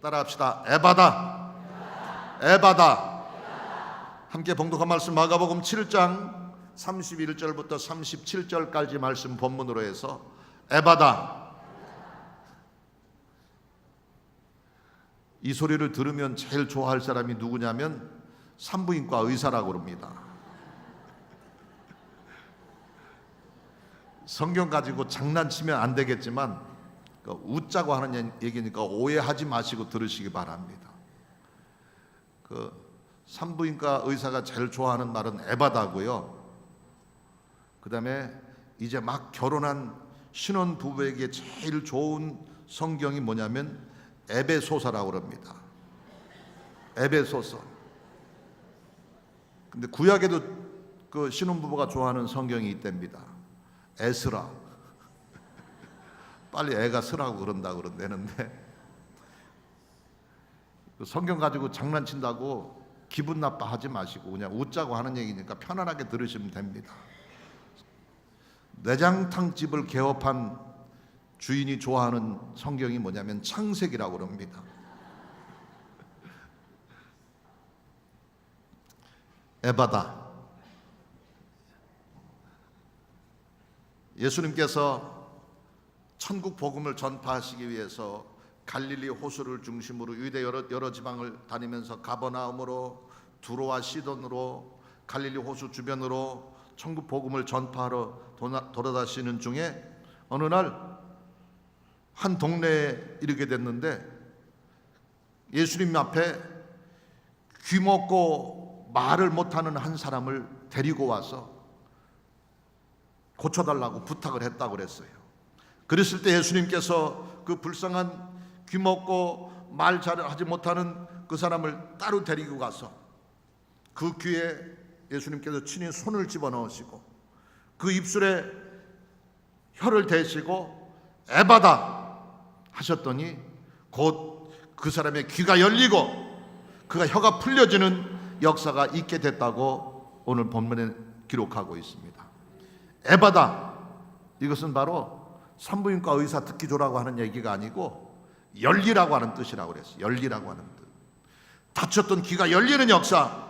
따라합시다. 에바다. 에바다. 함께 봉독한 말씀 마가복음 7장 31절부터 37절까지 말씀 본문으로 해서 에바다. 이 소리를 들으면 제일 좋아할 사람이 누구냐면 산부인과 의사라고 그럽니다. 성경 가지고 장난치면 안 되겠지만 웃자고 하는 얘기니까 오해하지 마시고 들으시기 바랍니다. 산부인과 의사가 제일 좋아하는 말은 에바다고요. 그 다음에 이제 막 결혼한 신혼부부에게 제일 좋은 성경이 뭐냐면 에베소서라고 그럽니다. 에베소서. 근데 구약에도 그 신혼부부가 좋아하는 성경이 있답니다. 에스라. 빨리 애가 쓰라고 그런다고 그런다는데 성경 가지고 장난친다고 기분 나빠하지 마시고 그냥 웃자고 하는 얘기니까 편안하게 들으시면 됩니다. 내장탕집을 개업한 주인이 좋아하는 성경이 뭐냐면 창세기라고 그럽니다. 에바다. 예수님께서 천국 복음을 전파하시기 위해서 갈릴리 호수를 중심으로 유대 여러 지방을 다니면서 가버나움으로 두로와 시돈으로 갈릴리 호수 주변으로 천국 복음을 전파하러 돌아다니시는 중에 어느 날 한 동네에 이르게 됐는데 예수님 앞에 귀먹고 말을 못하는 한 사람을 데리고 와서 고쳐달라고 부탁을 했다고 그랬어요. 그랬을 때 예수님께서 그 불쌍한 귀먹고 말 잘하지 못하는 그 사람을 따로 데리고 가서 그 귀에 예수님께서 친히 손을 집어넣으시고 그 입술에 혀를 대시고 에바다 하셨더니 곧 그 사람의 귀가 열리고 그가 혀가 풀려지는 역사가 있게 됐다고 오늘 본문에 기록하고 있습니다. 에바다, 이것은 바로 산부인과 의사 듣기 좋으라고 하는 얘기가 아니고 열리라고 하는 뜻이라고 그랬어요. 열리라고 하는 뜻. 다쳤던 귀가 열리는 역사,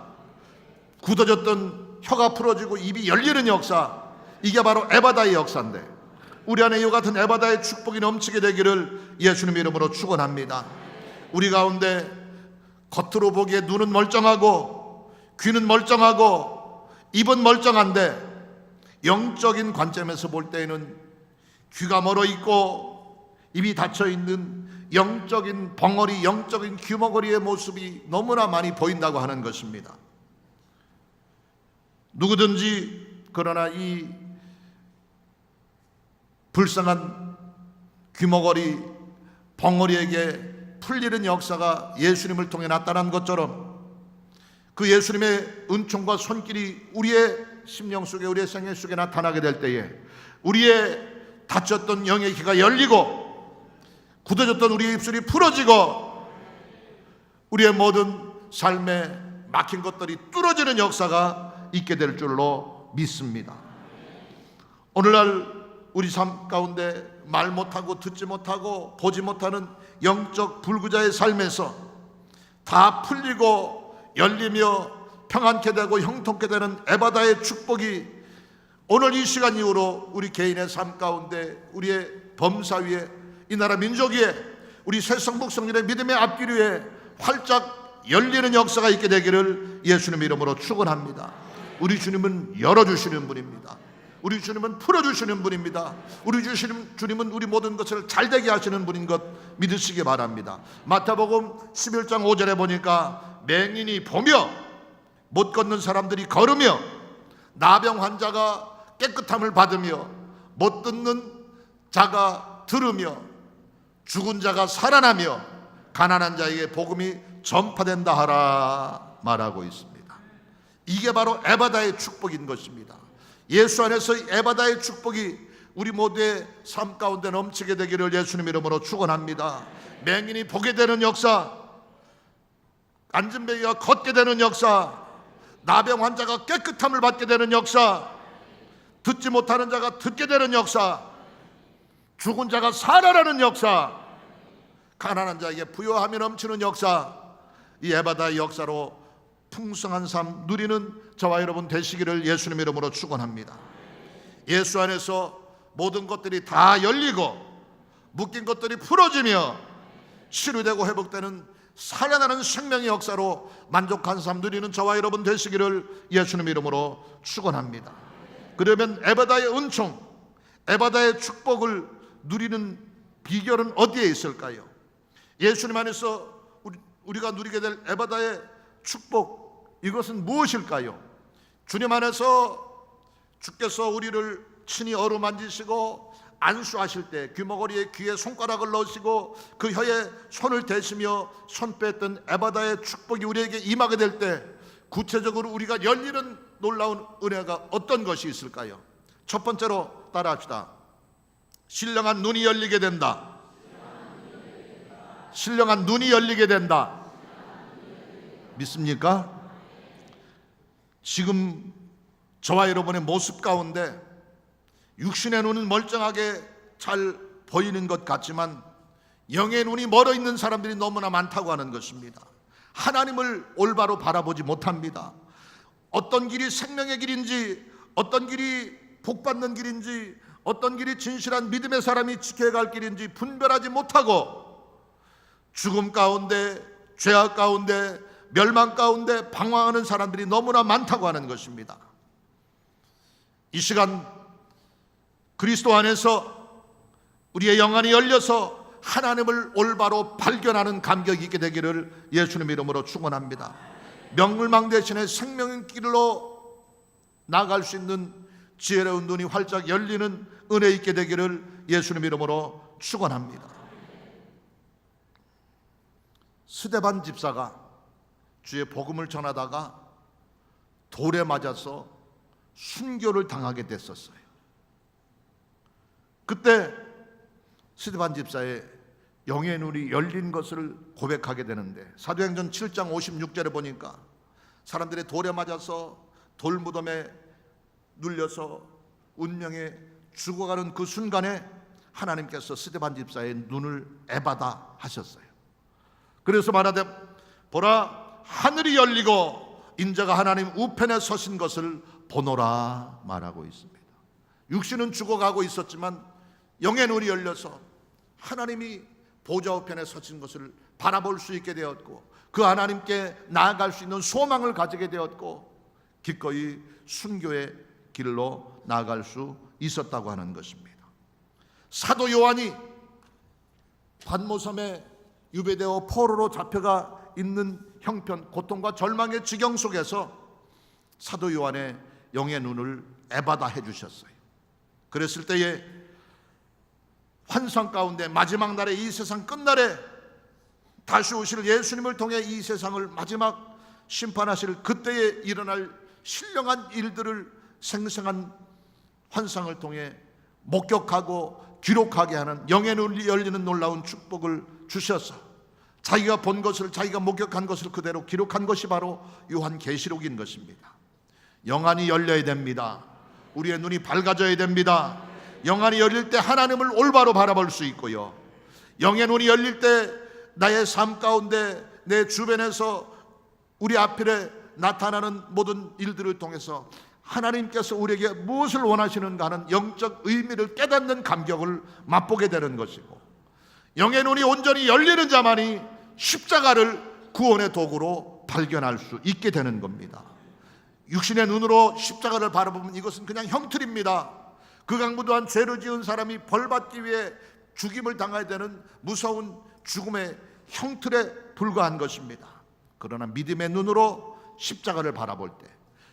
굳어졌던 혀가 풀어지고 입이 열리는 역사, 이게 바로 에바다의 역사인데 우리 안에 이와 같은 에바다의 축복이 넘치게 되기를 예수님의 이름으로 축원합니다. 우리 가운데 겉으로 보기에 눈은 멀쩡하고 귀는 멀쩡하고 입은 멀쩡한데 영적인 관점에서 볼 때에는 귀가 멀어 있고 입이 닫혀 있는 영적인 벙어리, 영적인 귀머거리의 모습이 너무나 많이 보인다고 하는 것입니다. 누구든지 그러나 이 불쌍한 귀머거리, 벙어리에게 풀리는 역사가 예수님을 통해 나타난 것처럼 그 예수님의 은총과 손길이 우리의 심령 속에, 우리의 생애 속에 나타나게 될 때에 우리의 닫혔던 영의 귀가 열리고 굳어졌던 우리의 입술이 풀어지고 우리의 모든 삶에 막힌 것들이 뚫어지는 역사가 있게 될 줄로 믿습니다. 오늘날 우리 삶 가운데 말 못하고 듣지 못하고 보지 못하는 영적 불구자의 삶에서 다 풀리고 열리며 평안케 되고 형통케 되는 에바다의 축복이 오늘 이 시간 이후로 우리 개인의 삶 가운데, 우리의 범사 위에, 이 나라 민족 위에, 우리 새성북 성전의 믿음의 앞길 위에 활짝 열리는 역사가 있게 되기를 예수님의 이름으로 축원합니다. 우리 주님은 열어주시는 분입니다. 우리 주님은 풀어주시는 분입니다. 우리 주님은 우리 모든 것을 잘되게 하시는 분인 것 믿으시기 바랍니다. 마태복음 11장 5절에 보니까 맹인이 보며 못 걷는 사람들이 걸으며 나병 환자가 깨끗함을 받으며 못 듣는 자가 들으며 죽은 자가 살아나며 가난한 자에게 복음이 전파된다 하라 말하고 있습니다. 이게 바로 에바다의 축복인 것입니다. 예수 안에서 에바다의 축복이 우리 모두의 삶 가운데 넘치게 되기를 예수님 이름으로 축원합니다. 맹인이 보게 되는 역사, 앉은뱅이가 걷게 되는 역사, 나병 환자가 깨끗함을 받게 되는 역사, 듣지 못하는 자가 듣게 되는 역사, 죽은 자가 살아나는 역사, 가난한 자에게 부요함이 넘치는 역사, 이 에바다의 역사로 풍성한 삶 누리는 저와 여러분 되시기를 예수님 이름으로 축원합니다. 예수 안에서 모든 것들이 다 열리고 묶인 것들이 풀어지며 치료되고 회복되는 살아나는 생명의 역사로 만족한 삶 누리는 저와 여러분 되시기를 예수님 이름으로 축원합니다. 그러면 에바다의 은총, 에바다의 축복을 누리는 비결은 어디에 있을까요? 예수님 안에서 우리가 누리게 될 에바다의 축복, 이것은 무엇일까요? 주님 안에서 주께서 우리를 친히 어루만지시고 안수하실 때 귀머거리에 귀에 손가락을 넣으시고 그 혀에 손을 대시며 손 뺐던 에바다의 축복이 우리에게 임하게 될 때 구체적으로 우리가 열리는 놀라운 은혜가 어떤 것이 있을까요? 첫 번째로 따라합시다. 신령한 눈이 열리게 된다. 신령한 눈이 열리게 된다. 믿습니까? 지금 저와 여러분의 모습 가운데 육신의 눈은 멀쩡하게 잘 보이는 것 같지만 영의 눈이 멀어 있는 사람들이 너무나 많다고 하는 것입니다. 하나님을 올바로 바라보지 못합니다. 어떤 길이 생명의 길인지, 어떤 길이 복받는 길인지, 어떤 길이 진실한 믿음의 사람이 지켜야 할 길인지 분별하지 못하고 죽음 가운데, 죄악 가운데, 멸망 가운데 방황하는 사람들이 너무나 많다고 하는 것입니다. 이 시간 그리스도 안에서 우리의 영안이 열려서 하나님을 올바로 발견하는 감격이 있게 되기를 예수님 이름으로 축원합니다. 명물망 대신에 생명의 길로 나아갈 수 있는 지혜로운 눈이 활짝 열리는 은혜 있게 되기를 예수님 이름으로 축원합니다. 스데반 집사가 주의 복음을 전하다가 돌에 맞아서 순교를 당하게 됐었어요. 그때 스데반 집사의 영의 눈이 열린 것을 고백하게 되는데 사도행전 7장 56절에 보니까 사람들이 돌에 맞아서 돌무덤에 눌려서 운명에 죽어가는 그 순간에 하나님께서 스데반 집사의 눈을 에바다 하셨어요. 그래서 말하되 보라 하늘이 열리고 인자가 하나님 우편에 서신 것을 보노라 말하고 있습니다. 육신은 죽어가고 있었지만 영의 눈이 열려서 하나님이 보좌 우편에 서신 것을 바라볼 수 있게 되었고 그 하나님께 나아갈 수 있는 소망을 가지게 되었고 기꺼이 순교의 길로 나아갈 수 있었다고 하는 것입니다. 사도 요한이 반모섬에 유배되어 포로로 잡혀가 있는 형편, 고통과 절망의 지경 속에서 사도 요한의 영의 눈을 에바다 해주셨어요. 그랬을 때에 환상 가운데 마지막 날에 이 세상 끝날에 다시 오실 예수님을 통해 이 세상을 마지막 심판하실 그때에 일어날 신령한 일들을 생생한 환상을 통해 목격하고 기록하게 하는 영의 눈이 열리는 놀라운 축복을 주셔서 자기가 본 것을, 자기가 목격한 것을 그대로 기록한 것이 바로 요한계시록인 것입니다. 영안이 열려야 됩니다. 우리의 눈이 밝아져야 됩니다. 영안이 열릴 때 하나님을 올바로 바라볼 수 있고요, 영의 눈이 열릴 때 나의 삶 가운데 내 주변에서 우리 앞에 나타나는 모든 일들을 통해서 하나님께서 우리에게 무엇을 원하시는가 하는 영적 의미를 깨닫는 감격을 맛보게 되는 것이고, 영의 눈이 온전히 열리는 자만이 십자가를 구원의 도구로 발견할 수 있게 되는 겁니다. 육신의 눈으로 십자가를 바라보면 이것은 그냥 형틀입니다. 그 강부 또한 죄를 지은 사람이 벌받기 위해 죽임을 당해야 되는 무서운 죽음의 형틀에 불과한 것입니다. 그러나 믿음의 눈으로 십자가를 바라볼 때,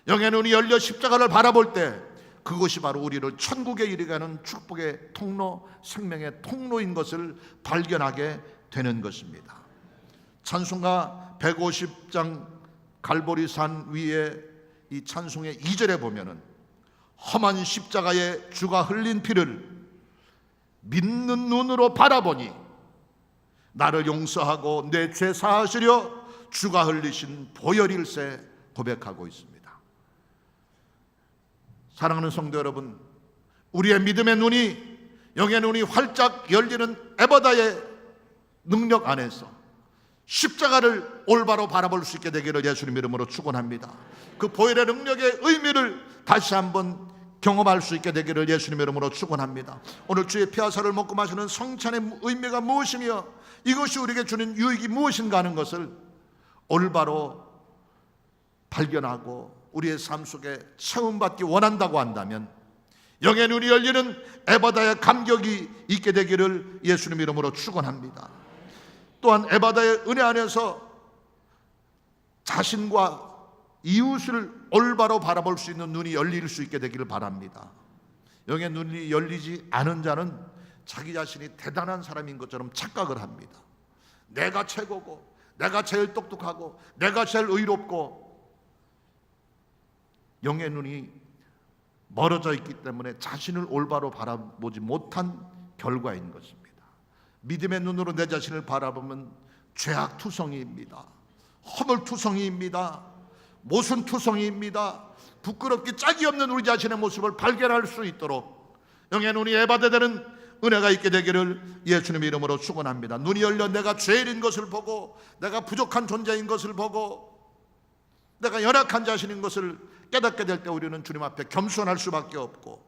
영의 눈이 열려 십자가를 바라볼 때 그것이 바로 우리를 천국에 이르게 하는 축복의 통로, 생명의 통로인 것을 발견하게 되는 것입니다. 찬송가 150장 갈보리산 위에 이 찬송의 2절에 보면은 험한 십자가에 주가 흘린 피를 믿는 눈으로 바라보니 나를 용서하고 내 죄 사하시려 주가 흘리신 보혈일세 고백하고 있습니다. 사랑하는 성도 여러분, 우리의 믿음의 눈이, 영의 눈이 활짝 열리는 에바다의 능력 안에서 십자가를 올바로 바라볼 수 있게 되기를 예수님 이름으로 축원합니다. 그 보혈의 능력의 의미를 다시 한번 경험할 수 있게 되기를 예수님 이름으로 축원합니다. 오늘 주의 피하사를 먹고 마시는 성찬의 의미가 무엇이며 이것이 우리에게 주는 유익이 무엇인가 하는 것을 올바로 발견하고 우리의 삶 속에 체험받기 원한다고 한다면 영의 눈이 열리는 에바다의 감격이 있게 되기를 예수님 이름으로 축원합니다. 또한 에바다의 은혜 안에서 자신과 이웃을 올바로 바라볼 수 있는 눈이 열릴 수 있게 되기를 바랍니다. 영의 눈이 열리지 않은 자는 자기 자신이 대단한 사람인 것처럼 착각을 합니다. 내가 최고고, 내가 제일 똑똑하고, 내가 제일 의롭고, 영의 눈이 멀어져 있기 때문에 자신을 올바로 바라보지 못한 결과인 것입니다. 믿음의 눈으로 내 자신을 바라보면 죄악투성이입니다. 허물투성이입니다. 모순투성이입니다. 부끄럽기 짝이 없는 우리 자신의 모습을 발견할 수 있도록 영의 눈이 에바다되는 은혜가 있게 되기를 예수님의 이름으로 축원합니다. 눈이 열려 내가 죄인인 것을 보고, 내가 부족한 존재인 것을 보고, 내가 연약한 자신인 것을 깨닫게 될 때 우리는 주님 앞에 겸손할 수밖에 없고,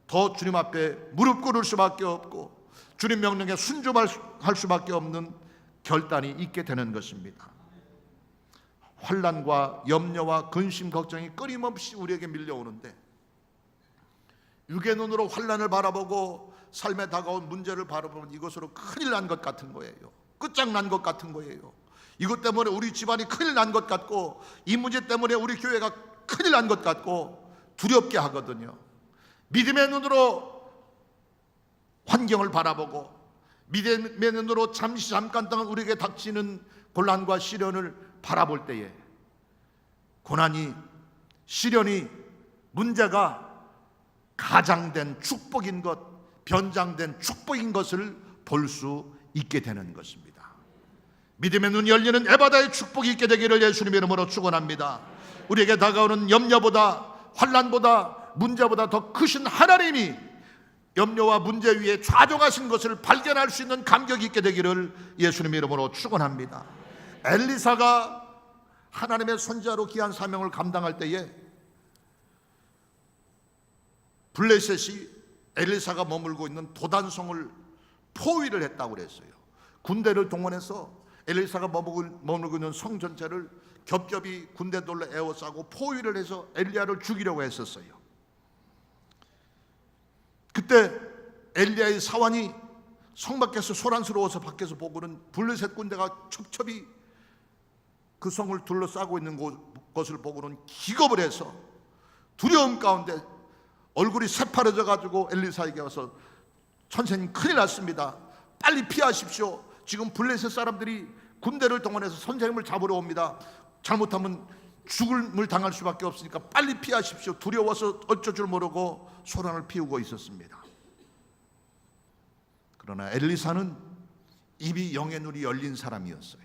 더 주님 앞에 무릎 꿇을 수밖에 없고, 주님 명령에 순종할 수밖에 없는 결단이 있게 되는 것입니다. 환난과 염려와 근심, 걱정이 끊임없이 우리에게 밀려오는데 육의 눈으로 환난을 바라보고 삶에 다가온 문제를 바라보면 이것으로 큰일 난 것 같은 거예요. 끝장난 것 같은 거예요. 이것 때문에 우리 집안이 큰일 난 것 같고, 이 문제 때문에 우리 교회가 큰일 난 것 같고 두렵게 하거든요. 믿음의 눈으로 환경을 바라보고 믿음의 눈으로 잠깐 동안 우리에게 닥치는 곤란과 시련을 바라볼 때에 고난이, 시련이, 문제가 가장된 축복인 것, 변장된 축복인 것을 볼 수 있게 되는 것입니다. 믿음의 눈이 열리는 에바다의 축복이 있게 되기를 예수님의 이름으로 축원합니다. 우리에게 다가오는 염려보다, 환난보다, 문제보다 더 크신 하나님이 염려와 문제 위에 좌정하신 것을 발견할 수 있는 감격이 있게 되기를 예수님의 이름으로 축원합니다. 엘리사가 하나님의 선지자로 귀한 사명을 감당할 때에 블레셋이 엘리사가 머물고 있는 도단성을 포위를 했다고 그랬어요. 군대를 동원해서 엘리사가 머물고 있는 성 전체를 겹겹이 군대들로 에워싸고 포위를 해서 엘리야를 죽이려고 했었어요. 그때 엘리야의 사환이 성 밖에서 소란스러워서 밖에서 보고는 블레셋 군대가 첩첩이 그 성을 둘러싸고 있는 것을 보고는 기겁을 해서 두려움 가운데 얼굴이 새파래져 가지고 엘리사에게 와서 선생님 큰일 났습니다. 빨리 피하십시오. 지금 블레셋 사람들이 군대를 동원해서 선생님을 잡으러 옵니다. 잘못하면 죽음을 당할 수밖에 없으니까 빨리 피하십시오. 두려워서 어쩔 줄 모르고 소란을 피우고 있었습니다. 그러나 엘리사는 입이 영의 눈이 열린 사람이었어요.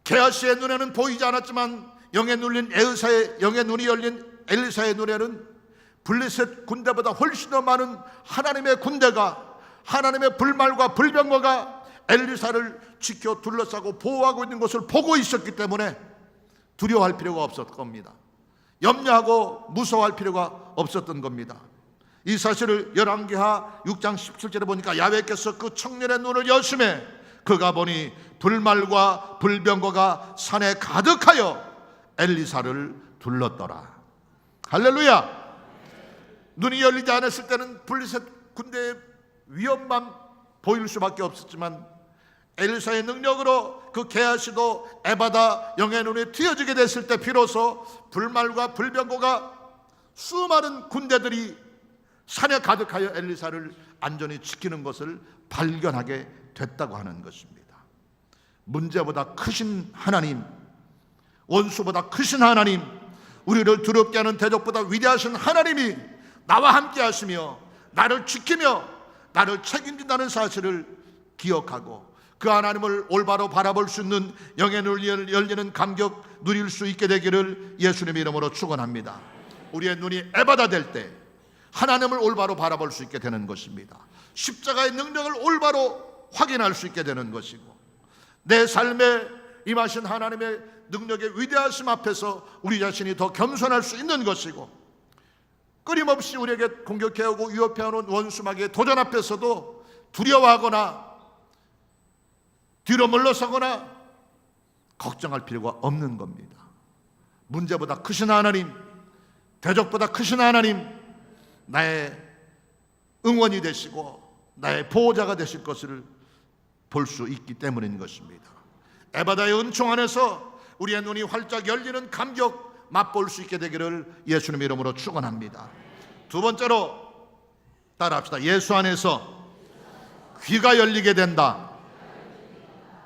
게하시의 눈에는 보이지 않았지만 영의 눈이 열린 엘리사의 눈에는 블레셋 군대보다 훨씬 더 많은 하나님의 군대가, 하나님의 불말과 불병거가 엘리사를 지켜 둘러싸고 보호하고 있는 것을 보고 있었기 때문에 두려워할 필요가 없었던 겁니다. 염려하고 무서워할 필요가 없었던 겁니다. 이 사실을 열왕기하 6장 17절에 보니까 야훼께서 그 청년의 눈을 여심해 그가 보니 불말과 불병거가 산에 가득하여 엘리사를 둘렀더라. 할렐루야. 눈이 열리지 않았을 때는 블레셋 군대의 위험만 보일 수밖에 없었지만 엘리사의 능력으로 그 게하시도 에바다 영의 눈이 트여지게 됐을 때 비로소 불말과 불병거가 수많은 군대들이 산에 가득하여 엘리사를 안전히 지키는 것을 발견하게 됐다고 하는 것입니다. 문제보다 크신 하나님, 원수보다 크신 하나님, 우리를 두렵게 하는 대적보다 위대하신 하나님이 나와 함께 하시며 나를 지키며 나를 책임진다는 사실을 기억하고 그 하나님을 올바로 바라볼 수 있는 영의 눈이 열리는 감격 누릴 수 있게 되기를 예수님의 이름으로 축원합니다. 우리의 눈이 에바다 될 때 하나님을 올바로 바라볼 수 있게 되는 것입니다. 십자가의 능력을 올바로 확인할 수 있게 되는 것이고, 내 삶에 임하신 하나님의 능력의 위대하심 앞에서 우리 자신이 더 겸손할 수 있는 것이고, 끊임없이 우리에게 공격해오고 위협해오는 원수마귀의 도전 앞에서도 두려워하거나 뒤로 물러서거나 걱정할 필요가 없는 겁니다. 문제보다 크신 하나님, 대적보다 크신 하나님, 나의 응원이 되시고 나의 보호자가 되실 것을 볼 수 있기 때문인 것입니다. 에바다의 은총 안에서 우리의 눈이 활짝 열리는 감격 맛볼 수 있게 되기를 예수님의 이름으로 축원합니다. 두 번째로 따라합시다. 예수 안에서 귀가 열리게 된다.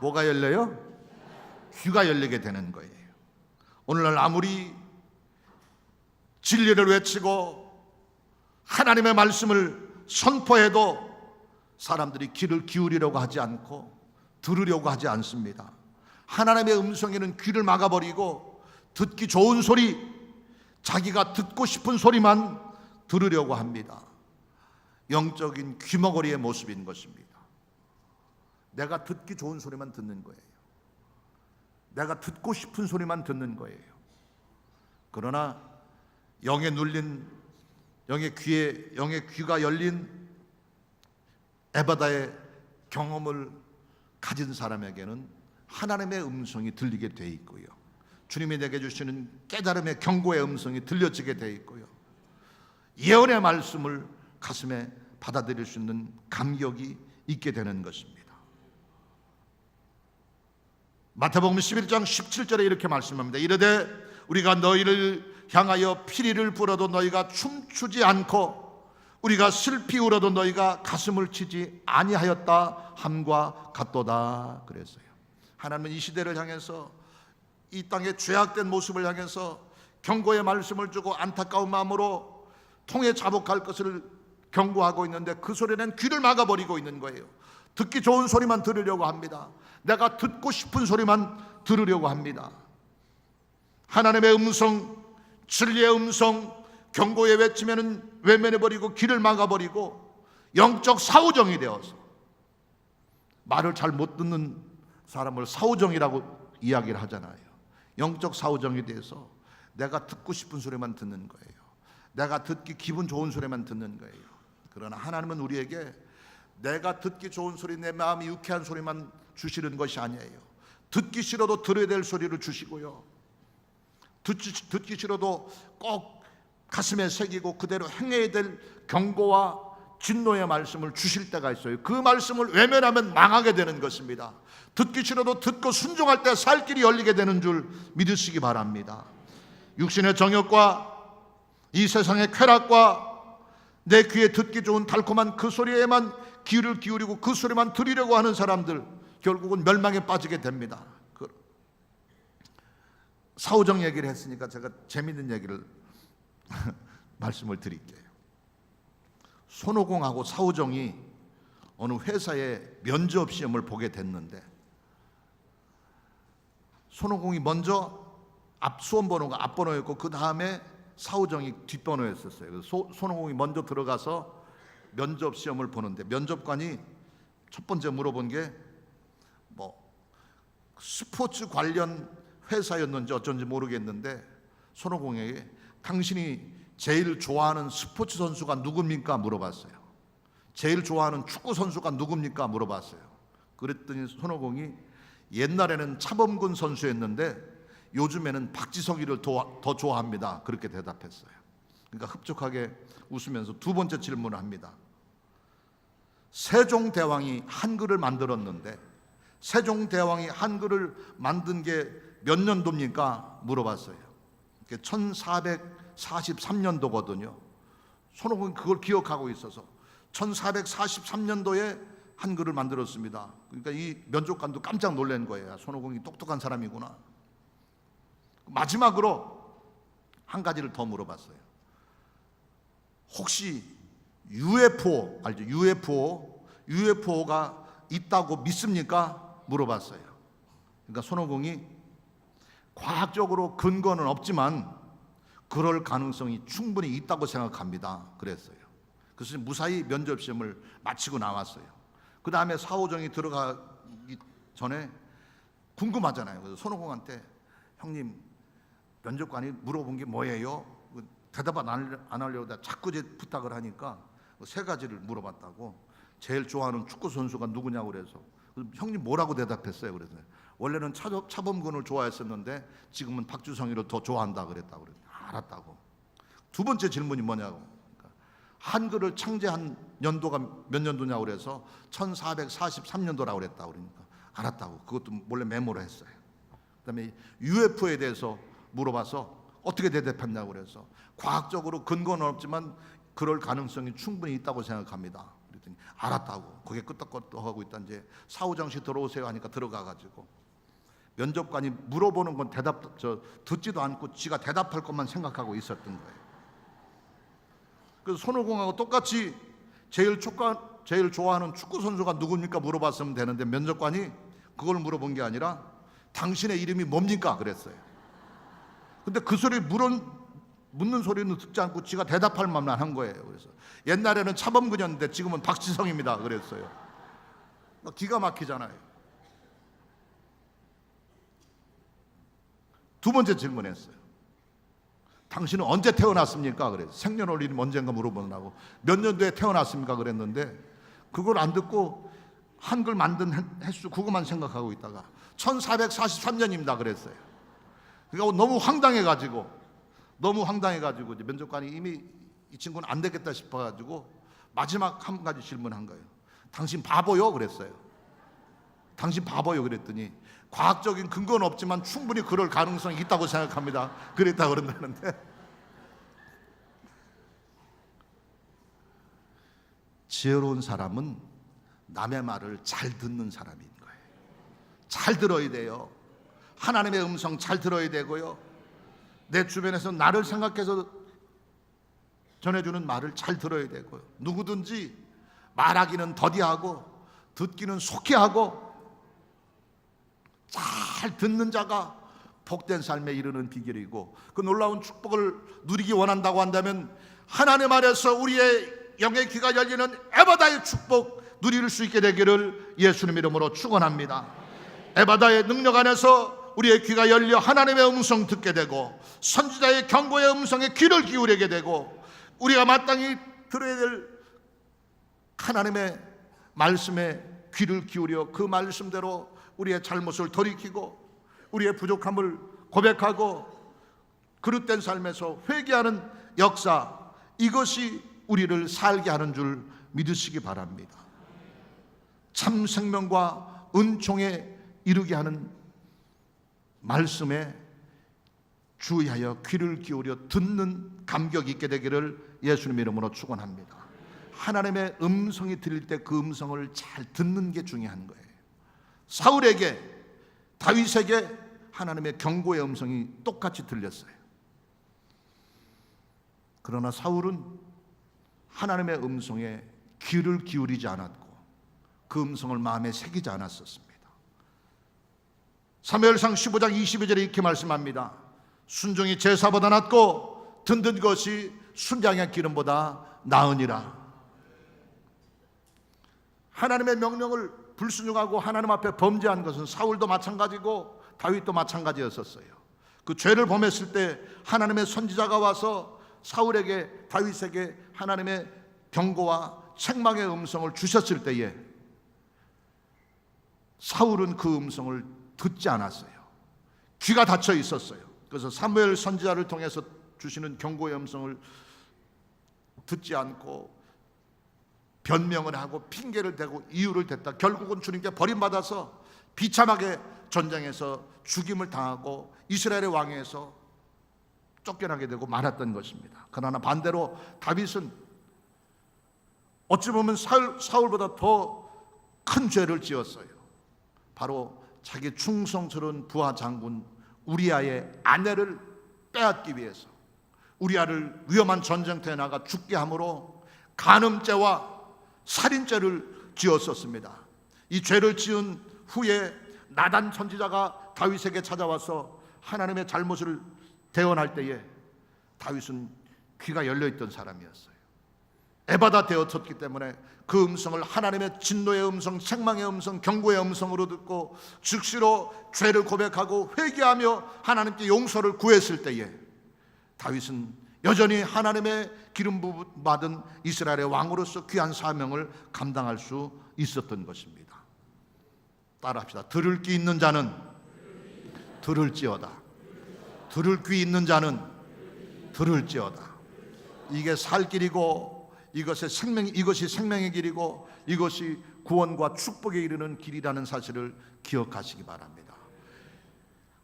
뭐가 열려요? 귀가 열리게 되는 거예요. 오늘날 아무리 진리를 외치고 하나님의 말씀을 선포해도 사람들이 귀를 기울이려고 하지 않고 들으려고 하지 않습니다. 하나님의 음성에는 귀를 막아버리고 듣기 좋은 소리, 자기가 듣고 싶은 소리만 들으려고 합니다. 영적인 귀머거리의 모습인 것입니다. 내가 듣기 좋은 소리만 듣는 거예요. 내가 듣고 싶은 소리만 듣는 거예요. 그러나 영에 눌린, 영의 귀가 열린 에바다의 경험을 가진 사람에게는 하나님의 음성이 들리게 돼 있고요, 주님이 내게 주시는 깨달음의 경고의 음성이 들려지게 돼 있고요, 예언의 말씀을 가슴에 받아들일 수 있는 감격이 있게 되는 것입니다. 마태복음 11장 17절에 이렇게 말씀합니다. 이르되 우리가 너희를 향하여 피리를 불어도 너희가 춤추지 않고 우리가 슬피 울어도 너희가 가슴을 치지 아니하였다 함과 같도다 그랬어요. 하나님은 이 시대를 향해서, 이 땅의 죄악된 모습을 향해서 경고의 말씀을 주고 안타까운 마음으로 통해 자복할 것을 경고하고 있는데 그 소리는 귀를 막아버리고 있는 거예요. 듣기 좋은 소리만 들으려고 합니다. 내가 듣고 싶은 소리만 들으려고 합니다. 하나님의 음성, 진리의 음성, 경고의 외치면은 외면해버리고 귀를 막아버리고 영적 사후정이 되어서 말을 잘 못 듣는 사람을 사후정이라고 이야기를 하잖아요. 영적 사후정이 돼서 내가 듣고 싶은 소리만 듣는 거예요. 내가 듣기 기분 좋은 소리만 듣는 거예요. 그러나 하나님은 우리에게 내가 듣기 좋은 소리, 내 마음이 유쾌한 소리만 주시는 것이 아니에요. 듣기 싫어도 들어야 될 소리를 주시고요, 듣기 싫어도 꼭 가슴에 새기고 그대로 행해야 될 경고와 진노의 말씀을 주실 때가 있어요. 그 말씀을 외면하면 망하게 되는 것입니다. 듣기 싫어도 듣고 순종할 때 살 길이 열리게 되는 줄 믿으시기 바랍니다. 육신의 정욕과 이 세상의 쾌락과 내 귀에 듣기 좋은 달콤한 그 소리에만 귀를 기울이고 그 소리만 들으려고 하는 사람들, 결국은 멸망에 빠지게 됩니다. 사후정 얘기를 했으니까 제가 재밌는 얘기를 말씀을 드릴게요. 손오공하고 사후정이 어느 회사에 면접 시험을 보게 됐는데, 손오공이 먼저 수험 번호가 앞번호였고 그 다음에 사후정이 뒷번호였었어요. 그래서 손오공이 먼저 들어가서 면접 시험을 보는데 면접관이 첫 번째 물어본 게 스포츠 관련 회사였는지 어쩐지 모르겠는데 손오공에게 당신이 제일 좋아하는 스포츠 선수가 누굽니까? 물어봤어요. 제일 좋아하는 축구 선수가 누굽니까? 물어봤어요. 그랬더니 손오공이 옛날에는 차범근 선수였는데 요즘에는 박지성이를 더 좋아합니다. 그렇게 대답했어요. 그러니까 흡족하게 웃으면서 두 번째 질문을 합니다. 세종대왕이 한글을 만들었는데 세종대왕이 한글을 만든 게 몇 년도입니까? 물어봤어요. 1443년도거든요. 손오공이 그걸 기억하고 있어서 1443년도에 한글을 만들었습니다. 그러니까 이 면접관도 깜짝 놀란 거예요. 손오공이 똑똑한 사람이구나. 마지막으로 한 가지를 더 물어봤어요. 혹시 UFO 알죠? UFO가 있다고 믿습니까? 물어봤어요. 그러니까 손오공이 과학적으로 근거는 없지만 그럴 가능성이 충분히 있다고 생각합니다. 그랬어요. 그래서 무사히 면접시험을 마치고 나왔어요. 그 다음에 사오정이 들어가기 전에 궁금하잖아요. 그래서 손오공한테 형님 면접관이 물어본 게 뭐예요? 대답 안 하려고 자꾸 이제 부탁을 하니까 세 가지를 물어봤다고. 제일 좋아하는 축구 선수가 누구냐고 그래서 형님 뭐라고 대답했어요? 그래서 원래는 차범근을 좋아했었는데 지금은 박주성이를 더 좋아한다 그랬다고. 그래서 알았다고. 두 번째 질문이 뭐냐고. 그러니까 한글을 창제한 연도가 몇 년도냐고 그래서 1443년도라고 그랬다고. 그러니까 알았다고. 그것도 몰래 메모를 했어요. 그다음에 UFO에 대해서 물어봐서 어떻게 대답했냐고 그래서 과학적으로 근거는 없지만 그럴 가능성이 충분히 있다고 생각합니다. 그랬더니 알았다고. 그게 끄떡끄떡하고 있다. 이제 사후정시 들어오세요 하니까 들어가가지고 면접관이 물어보는 건 듣지도 않고 지가 대답할 것만 생각하고 있었던 거예요. 그래서 손오공하고 똑같이 제일 좋아하는 축구 선수가 누굽니까 물어봤으면 되는데 면접관이 그걸 물어본 게 아니라 당신의 이름이 뭡니까 그랬어요. 근데 그 소리 묻는 소리는 듣지 않고 지가 대답할 만만 한 거예요. 그래서 옛날에는 차범근이었는데 지금은 박지성입니다 그랬어요. 기가 막히잖아요. 두 번째 질문했어요. 당신은 언제 태어났습니까? 그래서 생년월일이 언젠가 물어보느라고. 몇 년도에 태어났습니까? 그랬는데 그걸 안 듣고 한글 만든 횟수 그것만 생각하고 있다가 1443년입니다 그랬어요. 그러니까 너무 황당해가지고 이제 면접관이 이미 이 친구는 안 되겠다 싶어가지고 마지막 한 가지 질문한 거예요. 당신 바보요? 그랬어요. 당신 바보요? 그랬더니 과학적인 근거는 없지만 충분히 그럴 가능성이 있다고 생각합니다. 그랬다 그런다는데 지혜로운 사람은 남의 말을 잘 듣는 사람인 거예요. 잘 들어야 돼요. 하나님의 음성 잘 들어야 되고요. 내 주변에서 나를 생각해서 전해주는 말을 잘 들어야 되고요. 누구든지 말하기는 더디하고 듣기는 속히 하고 잘 듣는 자가 복된 삶에 이르는 비결이고, 그 놀라운 축복을 누리기 원한다고 한다면 하나님 안에서 우리의 영의 귀가 열리는 에바다의 축복 누릴 수 있게 되기를 예수님 이름으로 축원합니다. 에바다의 능력 안에서 우리의 귀가 열려 하나님의 음성 듣게 되고 선지자의 경고의 음성에 귀를 기울이게 되고 우리가 마땅히 들어야 될 하나님의 말씀에 귀를 기울여 그 말씀대로 우리의 잘못을 돌이키고 우리의 부족함을 고백하고 그릇된 삶에서 회개하는 역사, 이것이 우리를 살게 하는 줄 믿으시기 바랍니다. 참 생명과 은총에 이르게 하는 말씀에 주의하여 귀를 기울여 듣는 감격이 있게 되기를 예수님 이름으로 축원합니다. 하나님의 음성이 들릴 때 그 음성을 잘 듣는 게 중요한 거예요. 사울에게, 다윗에게 하나님의 경고의 음성이 똑같이 들렸어요. 그러나 사울은 하나님의 음성에 귀를 기울이지 않았고 그 음성을 마음에 새기지 않았었습니다. 사무엘상 15장 22절에 이렇게 말씀합니다. 순종이 제사보다 낫고 듣는 것이 순장의 기름보다 나으니라. 하나님의 명령을 불순종하고 하나님 앞에 범죄한 것은 사울도 마찬가지고 다윗도 마찬가지였었어요. 그 죄를 범했을 때 하나님의 선지자가 와서 사울에게, 다윗에게 하나님의 경고와 책망의 음성을 주셨을 때에 사울은 그 음성을 듣지 않았어요. 귀가 닫혀 있었어요. 그래서 사무엘 선지자를 통해서 주시는 경고의 음성을 듣지 않고 변명을 하고 핑계를 대고 이유를 댔다. 결국은 주님께 버림받아서 비참하게 전쟁에서 죽임을 당하고 이스라엘의 왕에서 쫓겨나게 되고 말았던 것입니다. 그러나 반대로 다윗은 어찌 보면 사울보다 더 큰 죄를 지었어요. 바로 자기 충성스러운 부하 장군 우리아의 아내를 빼앗기 위해서 우리아를 위험한 전쟁터에 나가 죽게 함으로 간음죄와 살인죄를 지었었습니다. 이 죄를 지은 후에 나단 선지자가 다윗에게 찾아와서 하나님의 잘못을 대언할 때에 다윗은 귀가 열려있던 사람이었어요. 에바다 되었었기 때문에 그 음성을 하나님의 진노의 음성, 책망의 음성, 경고의 음성으로 듣고 즉시로 죄를 고백하고 회개하며 하나님께 용서를 구했을 때에 다윗은 여전히 하나님의 기름 부음 받은 이스라엘의 왕으로서 귀한 사명을 감당할 수 있었던 것입니다. 따라합시다. 들을 귀 있는 자는 들을지어다. 들을 귀 있는 자는 들을지어다. 이게 살 길이고 이것이 생명의 길이고 이것이 구원과 축복에 이르는 길이라는 사실을 기억하시기 바랍니다.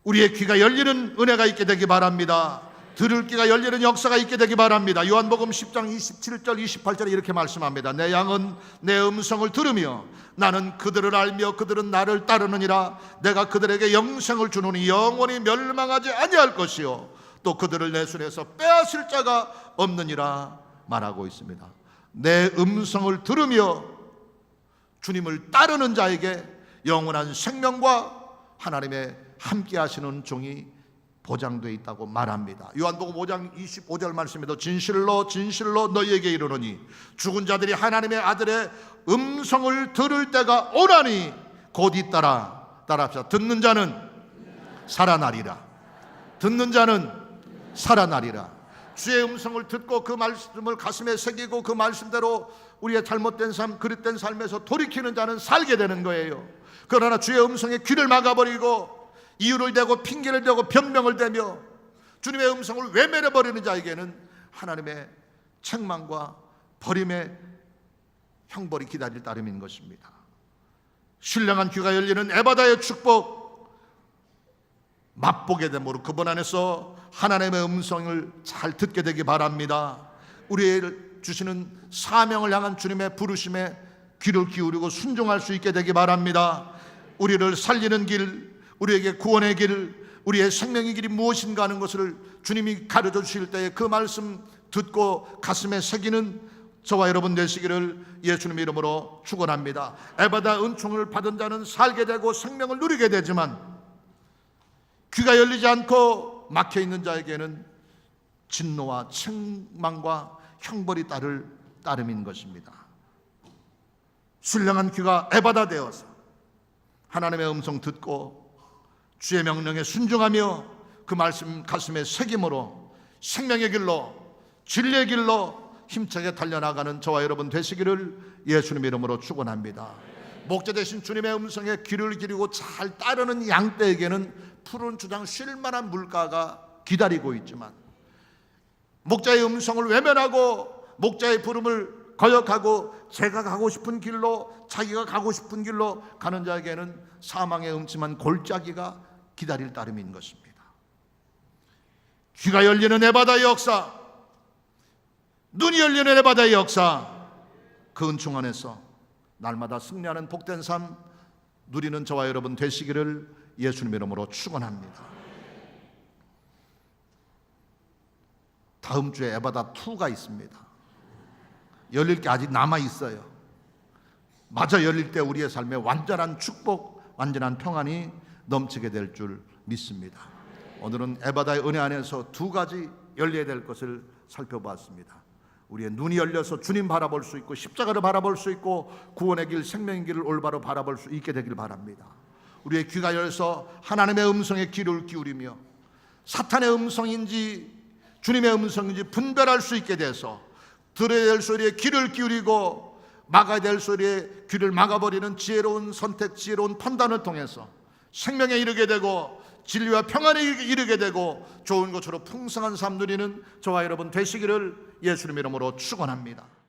우리의 귀가 열리는 은혜가 있게 되기 바랍니다. 들을 귀가 열리는 역사가 있게 되기 바랍니다. 요한복음 10장 27절 28절에 이렇게 말씀합니다. 내 양은 내 음성을 들으며 나는 그들을 알며 그들은 나를 따르느니라. 내가 그들에게 영생을 주노니 영원히 멸망하지 아니할 것이요 또 그들을 내 손에서 빼앗을 자가 없느니라 말하고 있습니다. 내 음성을 들으며 주님을 따르는 자에게 영원한 생명과 하나님의 함께 하시는 종이 보장되어 있다고 말합니다. 요한복음 5장 25절 말씀에도 진실로 진실로 너희에게 이르노니 죽은 자들이 하나님의 아들의 음성을 들을 때가 오나니 곧 잇따라. 따라합시다. 듣는 자는 살아나리라. 듣는 자는 살아나리라. 주의 음성을 듣고 그 말씀을 가슴에 새기고 그 말씀대로 우리의 잘못된 삶, 그릇된 삶에서 돌이키는 자는 살게 되는 거예요. 그러나 주의 음성에 귀를 막아버리고 이유를 대고 핑계를 대고 변명을 대며 주님의 음성을 외면해버리는 자에게는 하나님의 책망과 버림의 형벌이 기다릴 따름인 것입니다. 신령한 귀가 열리는 에바다의 축복 맛보게 되므로 그분 안에서 하나님의 음성을 잘 듣게 되기 바랍니다. 우리를 주시는 사명을 향한 주님의 부르심에 귀를 기울이고 순종할 수 있게 되기 바랍니다. 우리를 살리는 길, 우리에게 구원의 길, 우리의 생명의 길이 무엇인가 하는 것을 주님이 가르쳐 주실 때에 그 말씀 듣고 가슴에 새기는 저와 여러분 되시기를 예수님의 이름으로 축원합니다. 에바다 은총을 받은 자는 살게 되고 생명을 누리게 되지만 귀가 열리지 않고 막혀있는 자에게는 진노와 책망과 형벌이 따를 따름인 것입니다. 신령한 귀가 에바다 되어서 하나님의 음성 듣고 주의 명령에 순종하며 그 말씀 가슴에 새김으로 생명의 길로 진리의 길로 힘차게 달려나가는 저와 여러분 되시기를 예수님 이름으로 축원합니다. 목자 되신 주님의 음성에 귀를 기울이고 잘 따르는 양떼에게는 푸른 주장 쉴 만한 물가가 기다리고 있지만 목자의 음성을 외면하고 목자의 부름을 거역하고 제가 가고 싶은 길로 자기가 가고 싶은 길로 가는 자에게는 사망의 음침한 골짜기가 기다릴 따름인 것입니다. 귀가 열리는 에바다의 역사, 눈이 열리는 에바다의 역사, 그 은총 안에서 날마다 승리하는 복된 삶 누리는 저와 여러분 되시기를 예수님 이름으로 축원합니다. 다음 주에 에바다 2가 있습니다. 열릴 게 아직 남아 있어요. 마저 열릴 때 우리의 삶에 완전한 축복, 완전한 평안이 넘치게 될 줄 믿습니다. 오늘은 에바다의 은혜 안에서 2가지 열려야 될 것을 살펴봤습니다. 우리의 눈이 열려서 주님 바라볼 수 있고 십자가를 바라볼 수 있고 구원의 길, 생명의 길을 올바로 바라볼 수 있게 되길 바랍니다. 우리의 귀가 열려서 하나님의 음성에 귀를 기울이며 사탄의 음성인지 주님의 음성인지 분별할 수 있게 돼서 들어야 될 소리에 귀를 기울이고 막아야 될 소리에 귀를 막아버리는 지혜로운 선택, 지혜로운 판단을 통해서 생명에 이르게 되고 진리와 평안에 이르게 되고 좋은 것으로 풍성한 삶 누리는 저와 여러분 되시기를 예수님 이름으로 축원합니다.